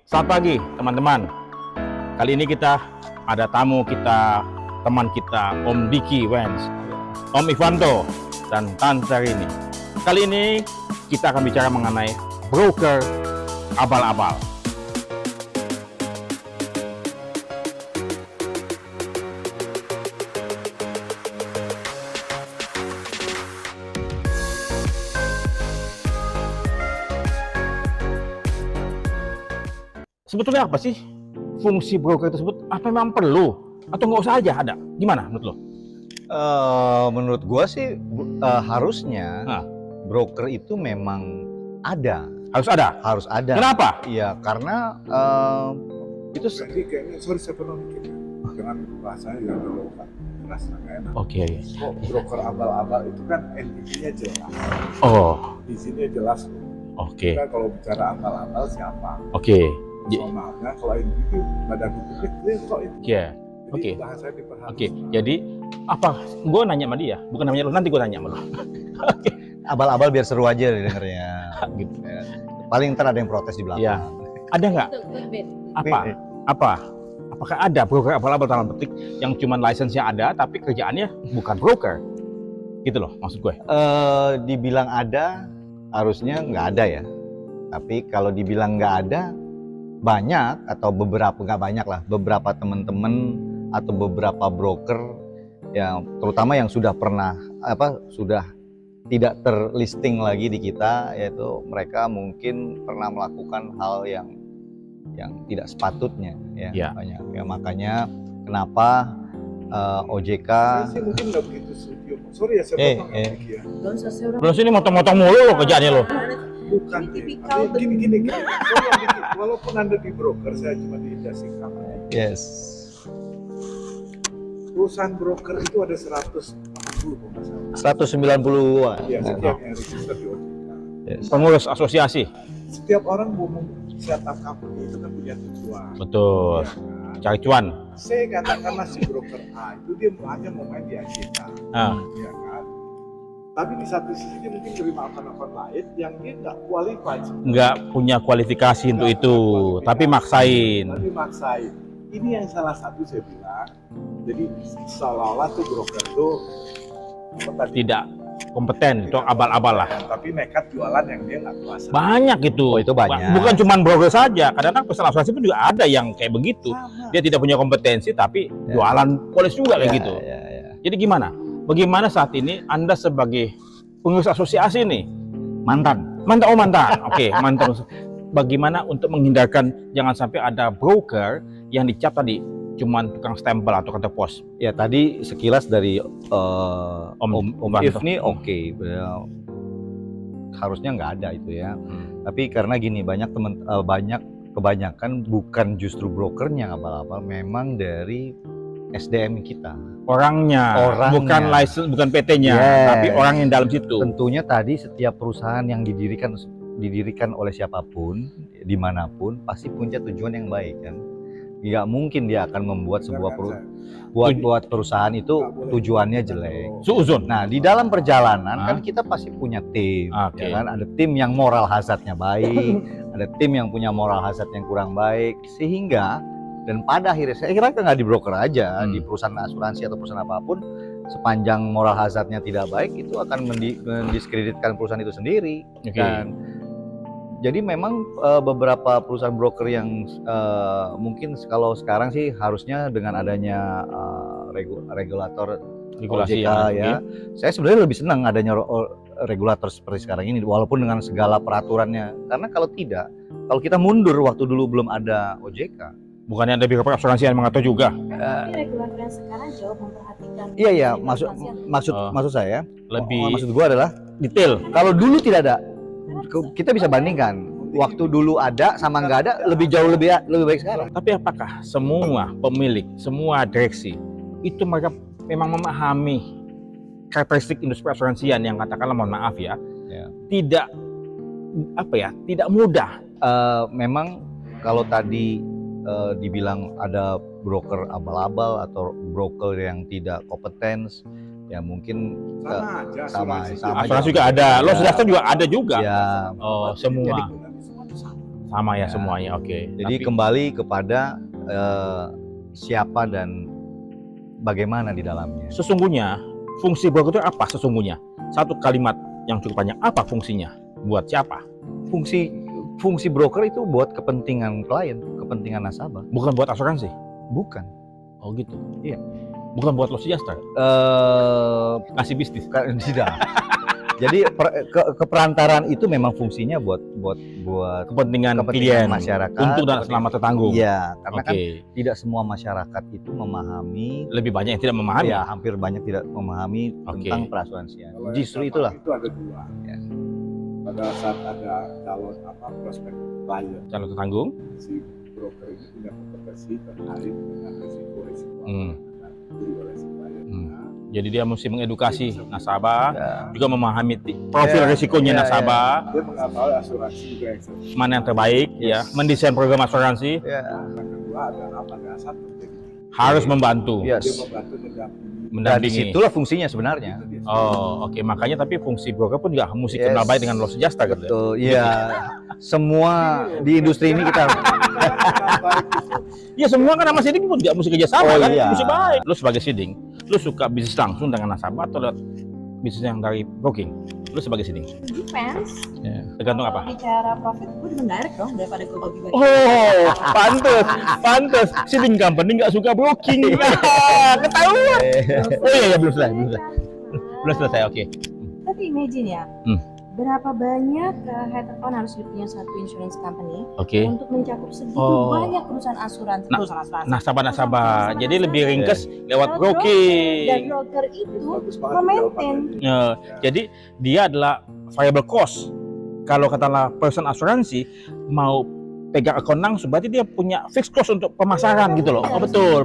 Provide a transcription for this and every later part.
Selamat pagi teman-teman. Kali ini kita ada tamu kita, teman kita, Om Diki Wens, Om Ivanto, dan Tante Rini. Kali ini kita akan bicara mengenai broker abal-abal. Sebetulnya apa sih fungsi broker tersebut? Apa memang perlu atau nggak usah aja ada? Gimana menurut lo? Menurut gua sih harusnya Nah. broker itu memang ada, Harus ada. harus ada. Kenapa? Iya, karena itu Jadi kayaknya, sorry saya pernah mikir dengan bahasanya yang terlalu terasa nggak enak. Oke. Kok broker abal-abal itu kan entitinya jelas, Oh, di sini jelas. oke. Kita kalau bicara abal-abal siapa? Oke. Personalnya kalau entiti badan hukumnya clear kok itu. Iya. Jadi Oke. bahasanya diperhatikan. Oke. Jadi apa? Gue nanya sama dia, bukan namanya lo. Nanti gue nanya sama lo. abal-abal biar seru aja dengernya. Gitu. Ya. Paling ntar ada yang protes di belakang. Iya. Ada nggak? Apa? Apa? Apakah ada broker abal-abal dalam petik yang cuma license-nya ada, tapi kerjaannya bukan broker? Gitu loh, maksud gue. Dibilang ada, harusnya nggak ada ya. Tapi kalau dibilang nggak ada, banyak atau beberapa, nggak banyak lah, beberapa teman-teman atau beberapa broker yang terutama yang sudah pernah sudah tidak terlisting lagi di kita, yaitu mereka mungkin pernah melakukan hal yang tidak sepatutnya ya. Ya. Banyak ya, makanya kenapa OJK Saya sih mungkin nggak begitu setuju. Sorry ya saya potong ya, Vicky ya. Belum sini motong-motong mulu lo kerjaannya lo. Bukan Ini Vicky. tipikal Tapi gini. Sorry ya, Vicky. Walaupun anda di broker, saya cuma di industri kamu. yes. Perusahaan broker itu ada 180 kalau nggak salah. 190-an. Iya, setiap yang register di OJK. Yes. Pengurus asosiasi. Setiap orang mau setup company itu kan punya tujuan. Betul. Ya kan? Cari cuan. Saya katakanlah si broker A itu dia hanya mau main di AJK, Nah, ya kan? Tapi di satu sisi dia mungkin terima akun-akun lain yang dia nggak qualified. nggak punya kualifikasi untuk Nggak itu, punya kualifikasi. tapi maksain. Tapi maksain. Ini yang salah satu saya bilang. Jadi seolah-olah tuh broker itu apa tadi? Tidak kompeten, itu abal-abal lah. Tapi nekat jualan yang dia nggak kuasa. Banyak itu. Oh, itu banyak. Bukan cuma broker saja. Kadang-kadang perusahaan asuransi pun juga ada yang kayak begitu. Sama. Dia tidak punya kompetensi, tapi Ya. jualan polis juga kayak Ya, gitu. ya, ya. Jadi gimana? Bagaimana saat ini Anda sebagai pengurus asosiasi nih? Mantan. Mantan. Oke, mantan. Bagaimana untuk menghindarkan jangan sampai ada broker yang dicap tadi cuman tukang stempel atau kantor pos? Ya tadi sekilas dari Om Ivanto. If nih oke. Harusnya nggak ada itu ya. Tapi karena gini banyak kebanyakan bukan justru brokernya abal-abal, memang dari SDM kita. Orangnya, Orangnya. bukan license, bukan PT-nya, Yes. tapi orang yang dalam situ. Tentunya tadi setiap perusahaan yang didirikan oleh siapapun dimanapun pasti punya tujuan yang baik kan. Nggak mungkin dia akan membuat sebuah buat perusahaan itu Nggak boleh. tujuannya jelek. Suuzon. Nah di dalam perjalanan Hah? kan kita pasti punya tim, Oke. ya kan? Ada tim yang moral hazardnya baik, ada tim yang punya moral hazard yang kurang baik, sehingga dan pada akhirnya saya kira nggak di broker aja, di perusahaan asuransi atau perusahaan apapun, sepanjang moral hazardnya tidak baik itu akan mendiskreditkan perusahaan itu sendiri. Oke. Dan jadi memang beberapa perusahaan broker yang mungkin kalau sekarang sih harusnya dengan adanya regulator Regulasi OJK yang ya. Saya sebenarnya lebih senang adanya regulator seperti sekarang ini walaupun dengan segala peraturannya. Karena kalau tidak, kalau kita mundur waktu dulu belum ada OJK. Bukannya ada biro asuransi yang mengatur juga? Tapi regulator yang sekarang jauh memperhatikan. Iya, informasi yang maksud saya, Lebih maksud gua adalah detail. kalau dulu tidak ada, kita bisa bandingkan waktu dulu ada sama nggak ada lebih jauh lebih baik sekarang. Tapi apakah semua pemilik, semua direksi itu mereka memang memahami karakteristik industri asuransian yang katakanlah mohon maaf ya, Ya. tidak tidak mudah. Memang kalau tadi dibilang ada broker abal-abal atau broker yang tidak kompetens, ya mungkin Sama aja. sama asuransi sama Asuransi juga ada, lo sudah juga ada juga. ya Oh, semua. Semua itu sama. Sama ya Ya. semuanya, oke. Jadi Tapi- kembali kepada siapa dan bagaimana di dalamnya. sesungguhnya fungsi broker itu apa sesungguhnya? Satu kalimat yang cukup panjang, apa fungsinya? Buat siapa? Fungsi broker itu buat kepentingan klien, kepentingan nasabah, Bukan buat asuransi. bukan. Oh gitu. Iya. Bukan buat lo sejahtera. Kasih bisnis. Tidak. Jadi keperantaraan itu memang fungsinya buat Kepentingan kepentingan klien. masyarakat. Untung dan kepentingan- selamat tertanggung. Iya, karena Oke. kan tidak semua masyarakat itu memahami. Lebih banyak yang tidak memahami. Ya, hampir banyak tidak memahami Oke. tentang perasuransian. Kalau yang Justru gampang itulah. itu ada dua. Ya. Pada saat ada calon prospek klien, Calon tertanggung. si broker ini punya kompetensi terkait dengan risiko-risiko Hmm. yang diberi oleh si klien. Hmm. Jadi dia mesti mengedukasi Dia bisa nasabah, Ya. juga memahami profil Ya, risikonya ya, nasabah, Dia mengetahui asuransi juga yang seperti mana yang terbaik, ya, Yes. mendesain program asuransi, Ya. yang kedua adalah pada saat terjadi harus membantu, Yes. dia membantu mendampingi. Dan mendampingi. disitulah fungsinya sebenarnya. Itu dia. Oh, oke. Makanya tapi fungsi broker pun juga mesti Yes. kenal baik dengan lo sejahtera gitu. Ya? Betul. Iya. Semua di industri ini kita Ya semua kan sama siding pun juga mesti kerjasama Oh, kan, iya. mesti baik. Lu sebagai siding, lu suka bisnis langsung dengan nasabah atau lewat bisnis yang dari broking? Lu sebagai siding, Depends. tergantung Kalau apa? bicara profit, gue demen direct dong daripada gue bagi-bagi. Oh, pantes. Siding company nggak suka broking. Ketahuan. Oh iya, belum selesai. Belum selesai, oke. Tapi imagine ya, Hmm. berapa banyak head account harus punya satu insurance company Oke. untuk mencakup segitu Oh. banyak perusahaan asuransi, Nasabah-nasabah. Nasabah-nasabah. Jadi lebih ringkes lewat Dan broking. broker itu Bagus banget memaintain. jawabannya. Ya, jadi dia adalah variable cost. Kalau katakanlah person asuransi mau pegang akun langsung, berarti dia punya fixed cost untuk pemasaran gitu loh. Oh, betul.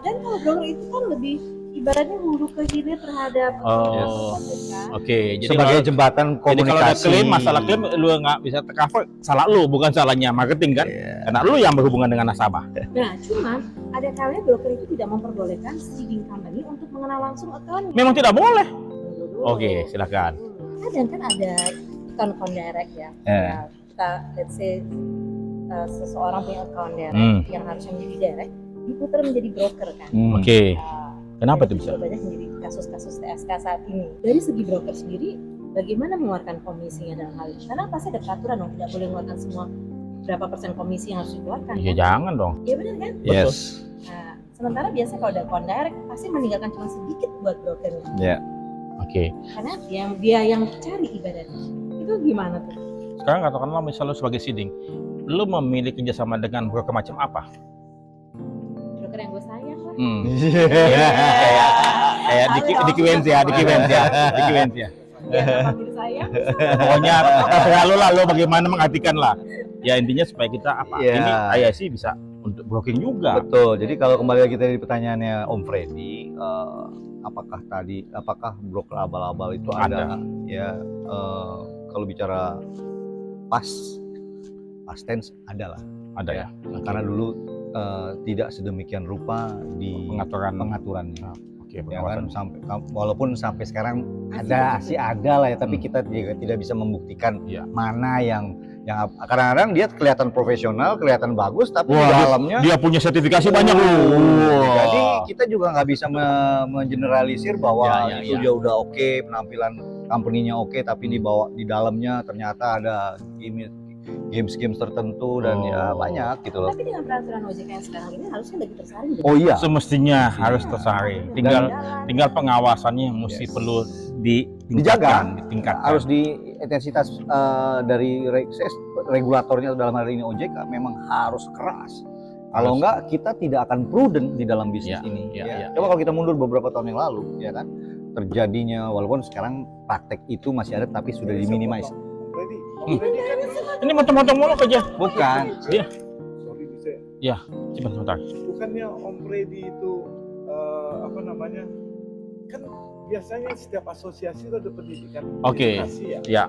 Dan kalau broker itu kan lebih ibaratnya hulu ke hilir terhadap Oh. customer, kan? Oke, jadi sebagai kalau, jembatan jadi kalau ada komunikasi. klaim, masalah klaim lu nggak bisa tercover, salah lu, bukan salahnya marketing kan? Iya. Karena lu yang berhubungan dengan nasabah. Nah, cuman ada kalanya broker itu tidak memperbolehkan seeding company untuk mengenal langsung account. Memang tidak boleh. Oke, silakan. Kadang kan ada account direct ya. Ya, kita let's say seseorang punya account direct yang harusnya menjadi direct diputar menjadi broker kan. Oke. Nah, Kenapa jadi tuh bisa? banyak menjadi kasus-kasus TSK saat ini. Dari segi broker sendiri, bagaimana mengeluarkan komisinya dalam hal ini? Karena pasti ada peraturan dong, tidak boleh mengeluarkan semua berapa persen komisi yang harus dikeluarkan. Ya jangan dong. Iya benar kan? Yes. Nah, sementara biasanya kalau ada account direct pasti meninggalkan cuma sedikit buat brokernya. Ya. Oke. Karena dia yang cari ibaratnya. Itu gimana tuh? Sekarang katakanlah misalnya lu sebagai siding, lu memilih kerjasama dengan broker macam apa? Broker yang gue sayang lah. Kayak Diki Wens ya. Ya, nama diri saya. Pokoknya terserah lu lah, lu bagaimana mengartikan lah. Ya intinya supaya kita apa? Iya. Ini IIC bisa untuk broking juga. Betul. Jadi kalau kembali lagi tadi pertanyaannya Om Freddy, apakah broker abal-abal itu ada? Ya, kalau bicara past tense ada lah. Ada ya. Karena dulu tidak sedemikian rupa di pengaturannya. Oke, Ya kan, pengawasan. walaupun sampai sekarang ada lah ya, tapi kita juga tidak bisa membuktikan Iya. mana yang kadang-kadang dia kelihatan profesional, kelihatan bagus, tapi Wah, di dalamnya Dia punya sertifikasi banyak loh. jadi kita juga nggak bisa mengeneralisir bahwa Ya, itu dia udah oke, penampilan company-nya oke, tapi di dalamnya ternyata ada games tertentu dan ya banyak gitu loh. Tapi dengan peraturan OJK yang sekarang ini harusnya lagi tersaring. Oh iya. Semestinya harus tersaring. Tinggal pengawasannya yang mesti perlu ditingkatkan. Harus di intensitas dari regulatornya dalam hal ini OJK memang harus keras. Kalau enggak kita tidak akan prudent di dalam bisnis ini. Coba kalau kita mundur beberapa tahun yang lalu, ya kan, terjadinya walaupun sekarang praktek itu masih ada tapi sudah diminimais. Om Freddy kan Ini motong-motong mulu aja. Bukan. Iya. sorry bisa. Sebentar. Bukannya Om Freddy itu kan biasanya setiap asosiasi itu ada pendidikan. Oke. edukasi ya. Ya,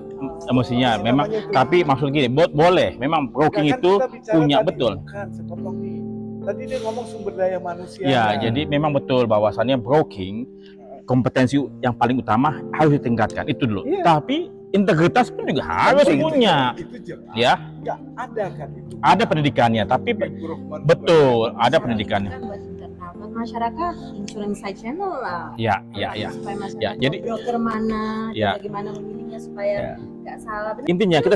emosinya memang. Tapi maksud gini, boleh. Memang broking Kan itu kita bicara punya tadi, betul. Bukan, saya potong nih. Tadi dia ngomong sumber daya manusia. Ya, jadi memang betul bahwasannya broking kompetensi yang paling utama harus ditingkatkan itu dulu. Iya. Tapi integritas pun juga harus Penting. punya, Itu jelas. ya. Nggak ada kan itu. Ada pendidikannya, tapi betul ada pendidikannya. Kan buat internal, buat masyarakat, insurance side channel lah. Ya. Supaya masyarakat Ya, jadi- tahu broker mana, Ya. bagaimana memilihnya supaya nggak salah. Benar. Intinya kita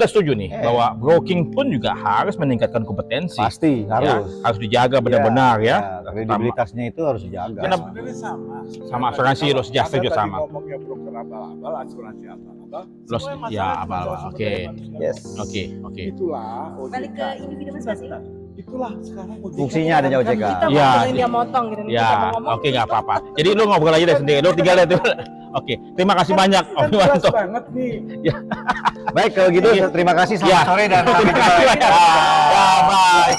setuju nih bahwa broking pun juga harus meningkatkan kompetensi. Pasti Ya, harus. harus dijaga benar-benar ya. Kredibilitasnya itu harus dijaga. Kenapa? Sebenarnya sama. Sama asuransi lo setuju Anda tadi sama. ngomongnya broker abal-abal, asuransi abal-abal. Los- semua masalah ya, cuma abal-abal. soal sumber Oke. daya manusia. Yes. Oke. Itulah OJK. Balik ke individu masing-masing. Bentar. Itulah sekarang OJK. Fungsinya adanya OJK. Kita Ya. motongin dia motong gitu. Kita Ya, mau ngomong, oke nggak apa-apa. Jadi lu ngobrol aja deh sendiri. Lu tinggal lihat dulu. Oke, terima kasih banyak Om Kan jelas Iwanto. banget nih. Baik kalau gitu terima kasih selamat Ya. sore dan sampai jumpa lagi. Ya, bye.